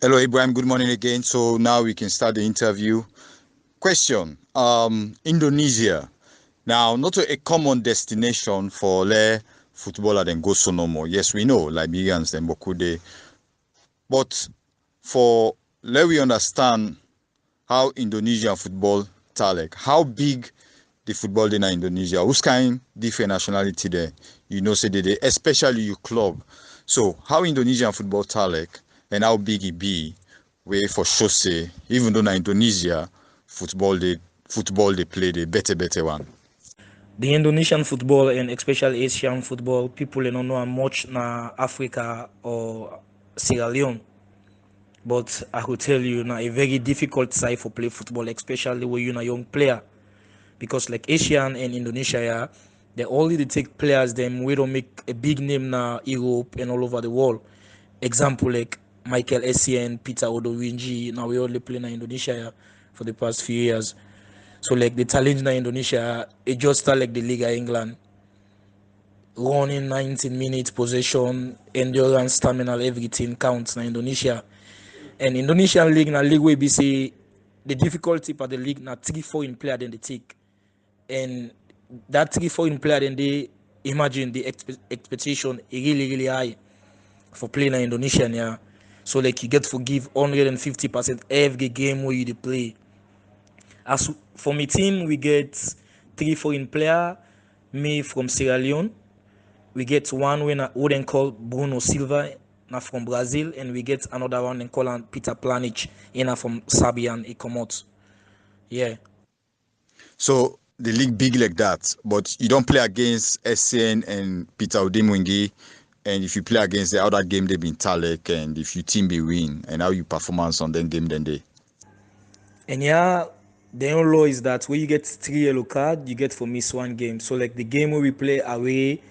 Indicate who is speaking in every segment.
Speaker 1: Hello, Ibrahim. Good morning again. So now we can start the interview. Question: Indonesia. Now, not a common destination for footballer then go so no more. Yes, we know Liberians then Bokude, but for let we understand how Indonesian football talek, how big the football in Indonesia, who's kind different nationality there. You know, say they especially your club. So how Indonesian football talek and how big it be, where for sure say even though na Indonesia football they play the better one.
Speaker 2: The Indonesian football and especially Asian football, people don't know much na Africa or Sierra Leone. But I will tell you now a very difficult side for play football, especially when you're a young player. Because like Asian and Indonesia, yeah, they only take players them we don't make a big name now Europe and all over the world. Example like Michael Essien, Peter Odowinji, now we only play in Indonesia, yeah, for the past few years. So like the challenge in Indonesia, it just start like the Liga England. Running 19 minutes, possession, endurance, stamina, everything counts in Indonesia. And Indonesian league na league where we say the difficulty for the league na 3 foreign player than they take. And that 3 foreign player then they imagine the expectation is really high for playing in Indonesian, yeah. So like you get to give 150% every game where you play. As for my team, we get 3 foreign player, me from Sierra Leone. We get one who then call Bruno Silva na from Brazil, and we get another one then call Peter Planic from Serbia and Ikomot. Yeah.
Speaker 1: So the league big like that, but you don't play against SN and Peter Odimwingi, and if you play against the other game they been Talek, and if your team be win, and how you performance on them game then they.
Speaker 2: And yeah, the only law is that when you get 3 yellow card, you get for miss one game. So like the game where we play away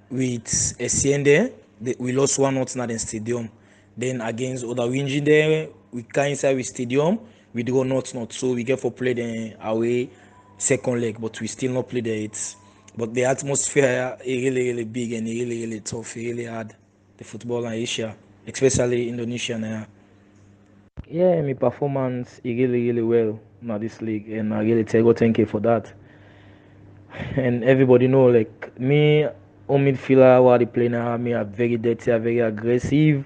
Speaker 2: with Esiende, we lost 1-0 in stadium. Then against Odawinji there, we can't inside with stadium, we go 0-0. So we get for play the away second leg, but we still not play the it. But the atmosphere is really big and really tough, really hard. The football in Asia, especially Indonesia now. Yeah, my performance is really well now this league, and I really thank you for that. And everybody know like me on midfielder what I play now, me are very dirty, are very aggressive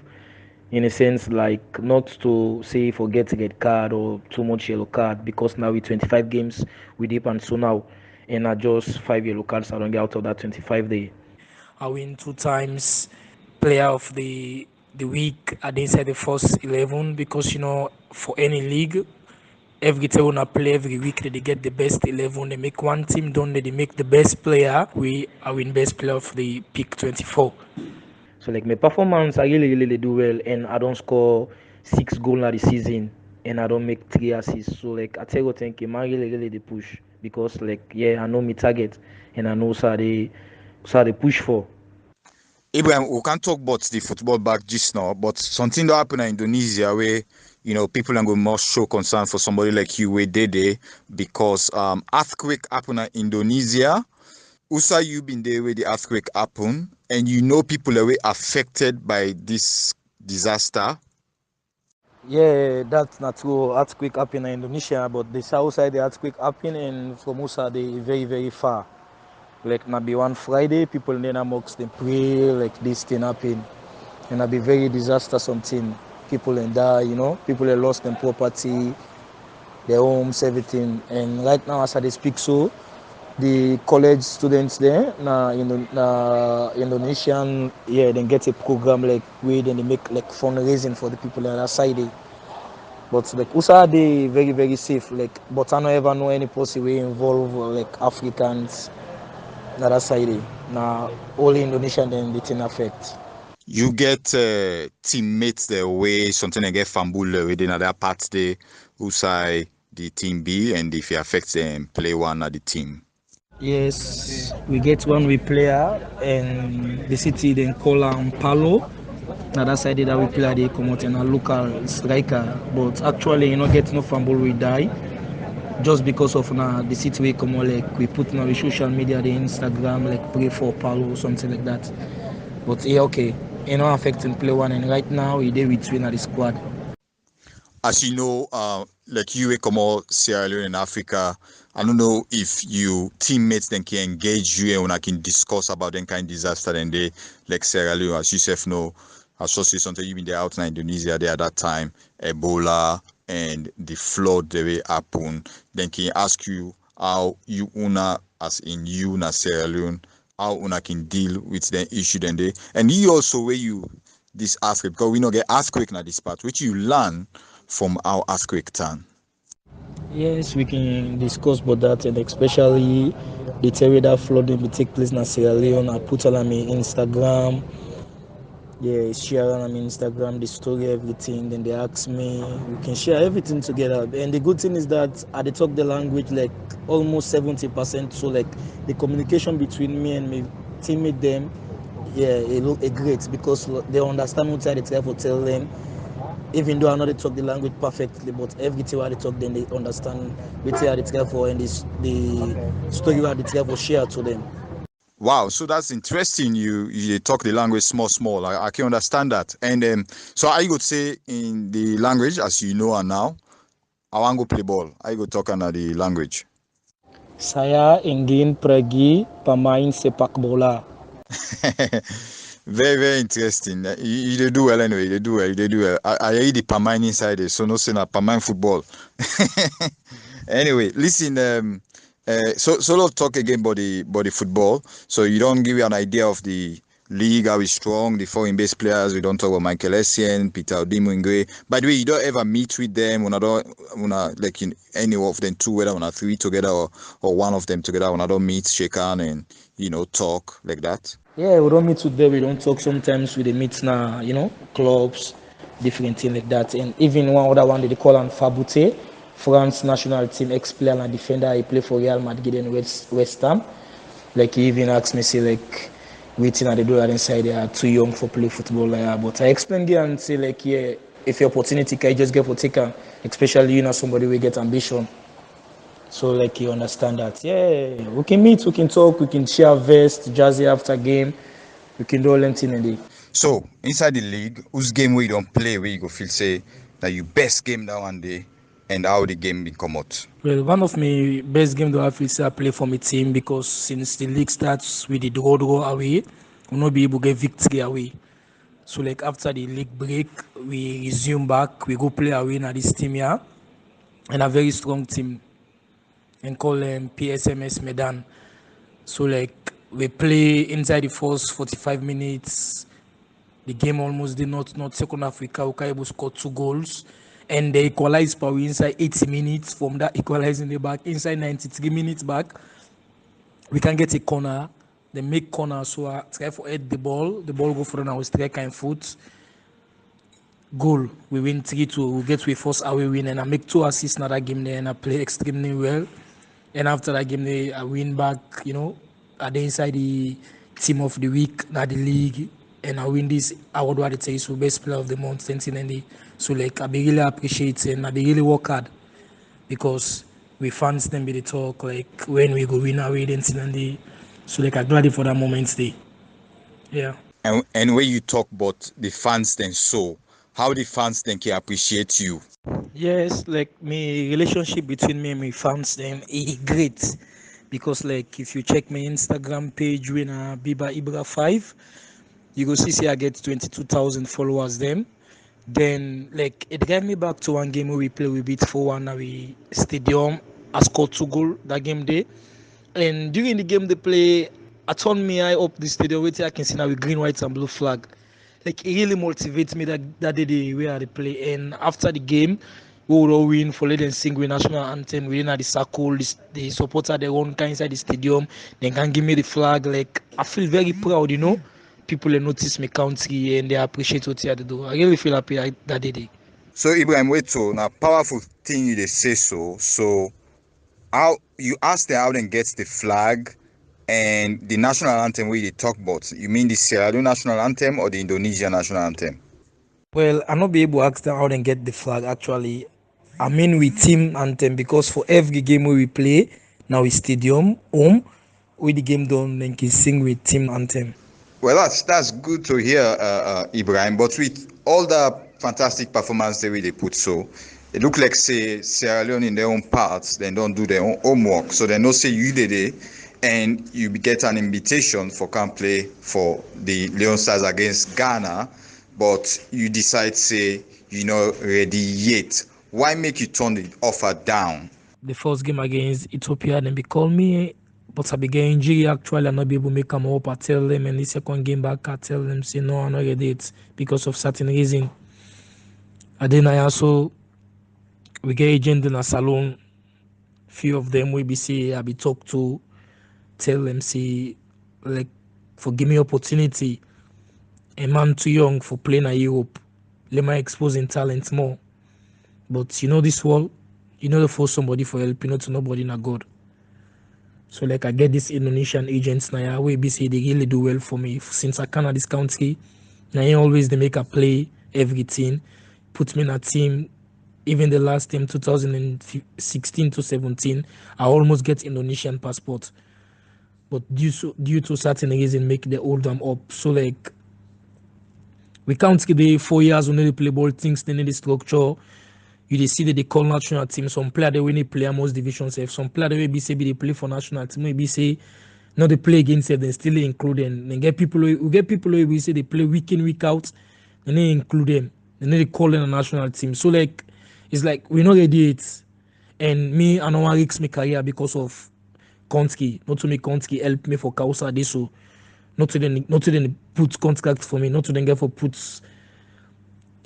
Speaker 2: in a sense like not to say forget to get card or too much yellow card because now with 25 games we deep and so now and I just 5 yellow cards I don't get out of that 25 day. I win 2 times player of the week at inside the first 11 because for any league every time when I play every week they get the best 11. They make one team done they make the best player. We I win best player of the pick 24. So like my performance I really do well and I don't score 6 goals in the season and I don't make 3 assists. So like I tell you thank you, man really the push because like yeah I know my target and I know so they push for.
Speaker 1: Abraham, we can't talk about the football back just now, but something that happened in Indonesia where people are going more show concern for somebody like you where they because earthquake happened in Indonesia. Also, you been there where the earthquake happened, and people are affected by this disaster.
Speaker 2: Yeah, that's not true. Earthquake happen in Indonesia, but the south side the earthquake happen and from Musa they very far. Like maybe one Friday, people then amongst them pray like this thing happen, and it be very disaster something. People and die, people have lost their property, their homes, everything. And right now, as I speak, so the college students there, Indonesian, yeah, then get a program like where then they make like fundraising for the people on that side. But like USA they very safe. Like, but I don't ever know any policy way involve like Africans on that side. Now only Indonesian then the thing affect.
Speaker 1: You get teammates the way something like get fumble within other parts there who say the team B, and if it affects them, play one of the team.
Speaker 2: Yes, we get one we player and the city then call Palo. Now that side that we play they come out in a local striker, but actually get no fumble we die just because of the city we come out like we put now the social media, the Instagram like pray for Palo or something like that. But yeah, okay. affecting play one, and right now he did with at the squad.
Speaker 1: As you know, like you come out Sierra Leone in Africa, I don't know if you teammates then can engage you and I can discuss about them kind of disaster and they like Sierra Leone, as you self know, associate something even there out in Indonesia there at that time, Ebola and the flood the way happen. Then can ask you how you una as in you na Sierra Leone, how una can deal with the issue then they and you also where you this earthquake because we not get earthquake na this part which you learn from our earthquake turn.
Speaker 2: Yes, we can discuss about that, and especially the terrible flooding will take place in Sierra Leone. I put on my Instagram. Yeah, share on my Instagram the story, everything. Then they ask me, we can share everything together. And the good thing is that I talk the language like almost 70%. So like the communication between me and my teammate them, yeah, it great because they understand what I try to tell them. Even though I know they talk the language perfectly, but everything I they talk, then they understand what I try for and this the story I try for share to them.
Speaker 1: Wow, so that's interesting. You talk the language small. I can understand that. And so I would say in the language as you know and now, I want to go play ball. I go talk on the language.
Speaker 2: Saya ingin pergi pemain sepak bola.
Speaker 1: Very interesting. You do well anyway. You do well. I hear the Pamine inside it, so no saying a Pamine football. Anyway, listen. So let's talk again about the football. So you don't give you an idea of the league, how it's strong, the foreign base players. We don't talk about Michael Essien, Peter Odimwingwe. By the way, you don't ever meet with them when I don't like in any of them two, whether when I three together or one of them together when I don't meet, shake hand and talk like that.
Speaker 2: Yeah, we don't meet today. We don't talk sometimes. We meet now, clubs, different things like that. And even one other one they call on Fabute, France national team ex-player and defender. He play for Real Madrid and West Ham. Like he even asked me, say like, waiting at the door inside. They are too young for play football. But I explain here and say like, yeah, if your opportunity can you just get for taker, especially somebody will get ambition. So like you understand that, yeah, we can meet, we can talk, we can share vest, jazzy after game, we can do all anything in the.
Speaker 1: So inside the league, whose game where you don't play, where you go feel say that you best game that one day, and how the game be come out?
Speaker 2: Well, one of my best games that I feel say I play for my team because since the league starts with the draw away, we'll not be able to get victory away. So like after the league break, we resume back, we go play away in this team here, and a very strong team, and call them PSMS Medan. So like we play inside the first 45 minutes. The game almost did not second Africa. Ukaibu scored 2 goals. And they equalized power inside 80 minutes. From that equalizing the back, inside 93 minutes back, we can get a corner. They make corner, so I try for head the ball. The ball go for our striker and foot. Goal. We win 3-2. We get to a first away win, and I make 2 assists in that game there, and I play extremely well. And after that game there, I win back, at the inside the team of the week, at the league, and I win this award what it is for best player of the month 2090. So like I be really appreciate it and I be really work hard because we fans them be the talk like when we go win away 2090. So like I'm glad for that moment today. Yeah.
Speaker 1: And when you talk about the fans then, so how the fans then can appreciate you?
Speaker 2: Yes, like my relationship between me and my fans them is great because like if you check my Instagram page when Biba Ibra 5, you go see I get 22,000 followers them. Then like it got me back to one game where we play, we beat 4-1 at we stadium. I scored 2 goals that game day. And during the game they play, I turned me eye up the stadium where I can see now with green, white and blue flag. Like it really motivates me that day the way I play. And after the game, we would all win for let them sing with national anthem within the circle, the supporter they run inside the stadium, they can give me the flag. Like I feel very proud, People they notice my country and they appreciate what I do. I really feel happy that day.
Speaker 1: So Ibrahim, wait, so now powerful thing you they say so. So how you ask them how they get the flag and the national anthem where they talk about? You mean the Sierra Leone national anthem or the Indonesian national anthem?
Speaker 2: Well, I'm not be able to ask them how they get the flag actually. I mean we team anthem because for every game we play, now we stadium, home, with the game done, then can sing with team anthem.
Speaker 1: Well, that's good to hear, Ibrahim. But with all the fantastic performance the way they put, so it look like say Sierra Leone in their own parts, they don't do their own homework, so they know say you did it, and you get an invitation for come play for the Leone Stars against Ghana, but you decide say you're not ready yet. Why make you turn the offer down?
Speaker 2: The first game against Ethiopia, then they call me, but I began injury actually, and not be able to make them up. I tell them, and the second game back, I tell them, say no, I'm not ready it because of certain reason. And then I also we get agent in a salon. Few of them will be say I be talk to, tell them say like for give me opportunity. A man too young for playing at Europe. Let me expose him talent more. But you know this world, you know to force somebody for help, you know to nobody not God. So like I get these Indonesian agents now, we be say they really do well for me since I come at this country. Now always they make a play everything, put me in a team. Even the last team 2016 to 17, I almost get Indonesian passport, but due to certain reason make the hold them up. So like we count the 4 years when they play ball things, they need the structure. You see that they call national team. Some player they when they play most divisions. If some player they be say they play for national team, maybe say not they play against them, then still include them. Then get people who we say they play week in week out, and they include them. Then they call them a national team. So like it's like we know they did it, and me I don't want to risk my career because of Konteh. Not to make Konteh help me for Kausa this so. Not to then put contract for me. Not to then get for put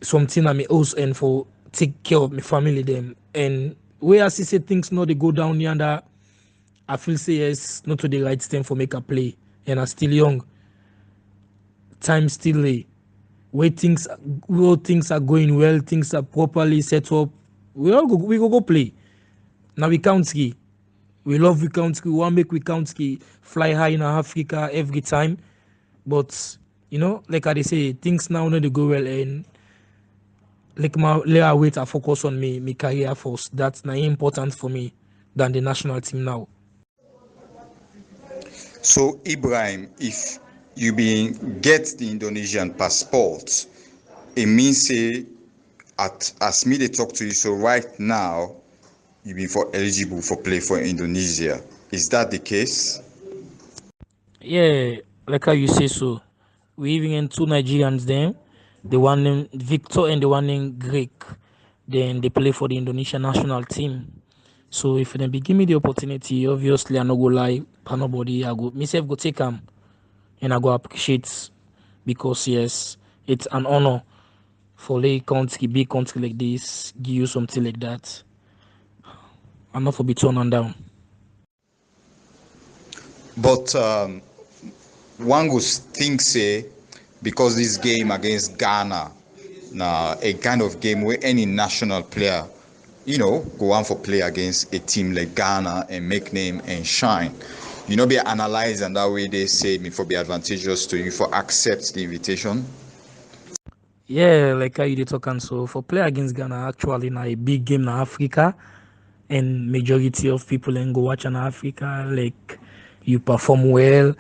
Speaker 2: something at my house and for take care of my family them. And where I see say things not they go down here and that, I feel say yes, not to the right time for make a play. And I'm still young. Time still lay. Where things are going well, things are properly set up. We go play. Now we count ski. We love we count ski. We want make we count ski fly high in Africa every time. But you know, like I say, things now not they go well and like let I wait I focus on me career first. That's now important for me than the national team now.
Speaker 1: So Ibrahim, if you get the Indonesian passport, it means say as me they talk to you, so right now you be for eligible for play for Indonesia. Is that the case?
Speaker 2: Yeah, like how you say so. We even in two Nigerians then, the one named Victor and the one named Greek. Then they play for the Indonesian national team. So if they be give me the opportunity, obviously I no go lie, but nobody I go myself go take them and I go appreciate because yes, it's an honor for a country, big country like this, give you something like that. I'm not for be turned on down.
Speaker 1: But one go think say because this game against Ghana, now a kind of game where any national player, go on for play against a team like Ghana and make name and shine. Be analyzed and that way they say me for be advantageous to you for accept the invitation.
Speaker 2: Yeah, like how you did talk and so for play against Ghana actually na a big game in Africa and majority of people then go watch in Africa. Like you perform well,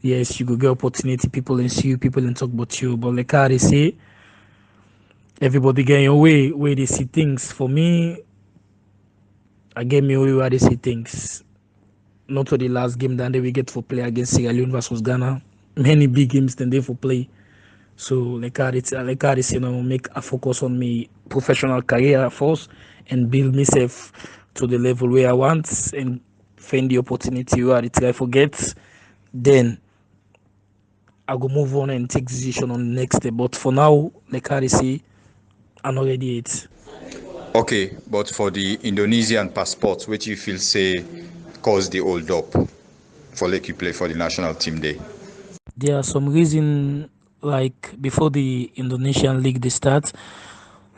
Speaker 2: yes, you go get opportunity, people and see you, people and talk about you. But like how they say, everybody get your way where they see things. For me, I get me way where they see things. Not for the last game that we get for play against Sierra Leone versus Ghana. Many big games than they for play. So like I say, make a focus on me professional career first and build myself to the level where I want and find the opportunity where I try forget. Then I go move on and take decision on the next step. But for now, like I say, I'm not ready yet.
Speaker 1: Okay, but for the Indonesian passport, which you feel say cause the hold up for like you play for the national team day.
Speaker 2: There are some reason like before the Indonesian league they start,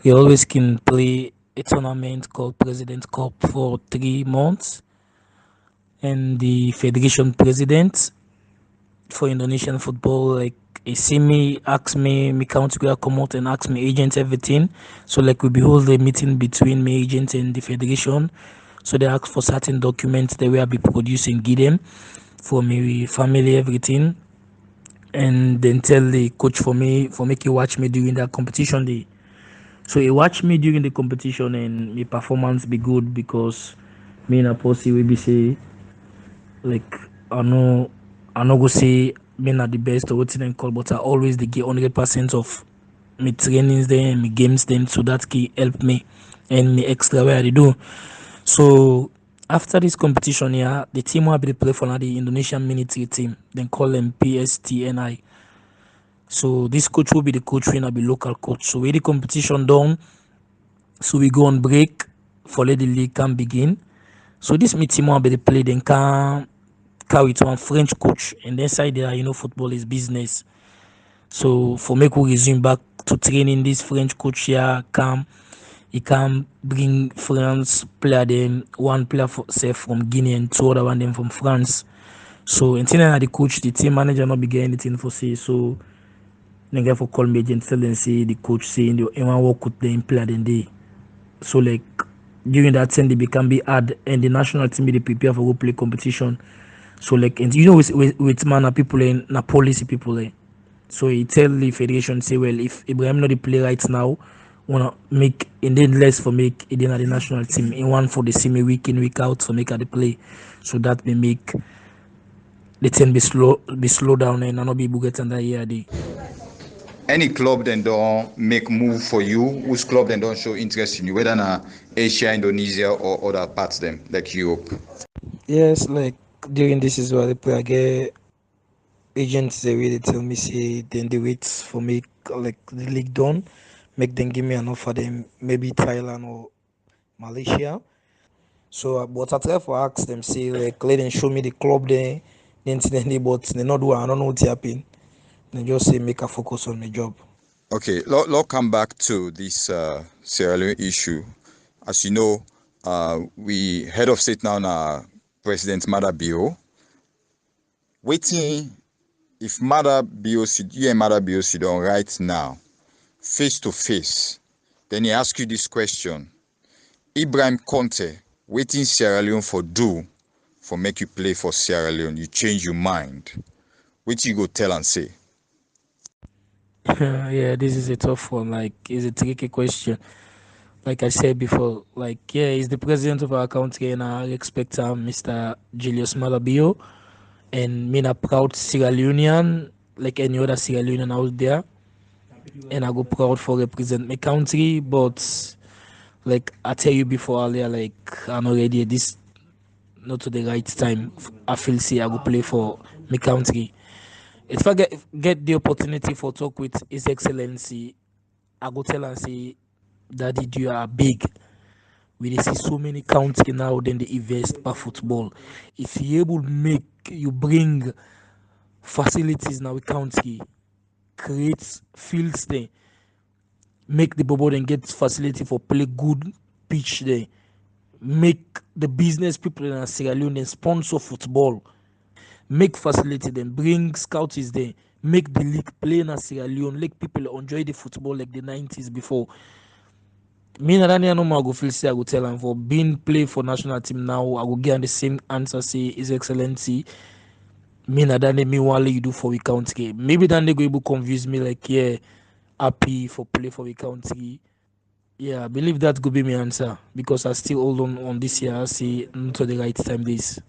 Speaker 2: we always can play a tournament called President Cup for 3 months, and the federation president for Indonesian football like he see me, ask me country where I come out and ask me agent everything. So like we be hold a meeting between me agent and the federation. So they ask for certain documents that we will be producing, give them for me family everything. and then tell the coach for make he watch me during that competition day. So he watch me during the competition and my performance be good because me and Apostle will be say like I know I no go say me not the best or what's call, but I always they get 100% of my trainings there and my games then, so that can help me and me extra where I do. So after this competition here, the team will be play for now the Indonesian military team. Then call them PSTNI. So this coach will be the coach when I be local coach. So we the competition done, so we go on break for let the league can begin. So this me team will be the play then can carry to one French coach, and then side there, football is business. So for me to resume back to training, this French coach here come, he can bring France player them, one player for, say from Guinea and two other one them from France. So until then the coach, the team manager not be getting anything for say. So then get for call me agent tell them say the coach saying they want work with them player then they. So like during that time they become be hard and the national team they prepare for go play competition. So like and with man people in na policy people so he tell the federation say well if Ibrahim not the play right now wanna make and then less for make it in the national team in one for the same week in week out for make at the play, so that may make the team be slow down and not be able to get under here day.
Speaker 1: Any club then don't make move for you? Whose club then don't show interest in you, whether na Asia, Indonesia, or other parts them like Europe?
Speaker 2: Yes, like during this is where the play I get agents they really tell me say then they wait for me like the league done, make them give me an offer them maybe Thailand or Malaysia. So but I try for ask them say like let them show me the club there, then but they not do I don't know what happened. They just say make a focus on my job.
Speaker 1: Okay, let's come back to this Sierra Leone issue. As you know, we head of state now, President Mada Bio. Waiting if Mada Bio, you and Mada Bio sit down right now, face to face, then he ask you this question: Ibrahim Conteh, waiting Sierra Leone for do for make you play for Sierra Leone, you change your mind. Which you go tell and say?
Speaker 2: Yeah, this is a tough one. Like, it's a tricky question. Like I said before, like yeah, he's the president of our country, and I respect Mr. Julius Malabio, and me a proud Sierra Leonean, like any other Sierra Leonean out there, and I go proud for represent my country. But like I tell you before earlier, like I'm already at this not to the right time. I feel say I go play for my country. If I get the opportunity for talk with His Excellency, I go tell and say, Daddy, you are big. We dey see so many country now, then they invest per football. If you able make you bring facilities now with country, create fields there, make the bubble then get facility for play good pitch there, make the business people in Sierra Leone then sponsor football, make facility then bring scouts there, make the league play in Sierra Leone, make people enjoy the football like the 90s before. Me na Daniel no more go feel say I go tell him for being play for national team now. I go get the same answer say His Excellency. Me na Daniel me what you do for we country. Maybe then they go able confuse me like yeah, happy for play for we country. Yeah, I believe that could be my answer because I still hold on this year. I say not to the right time this.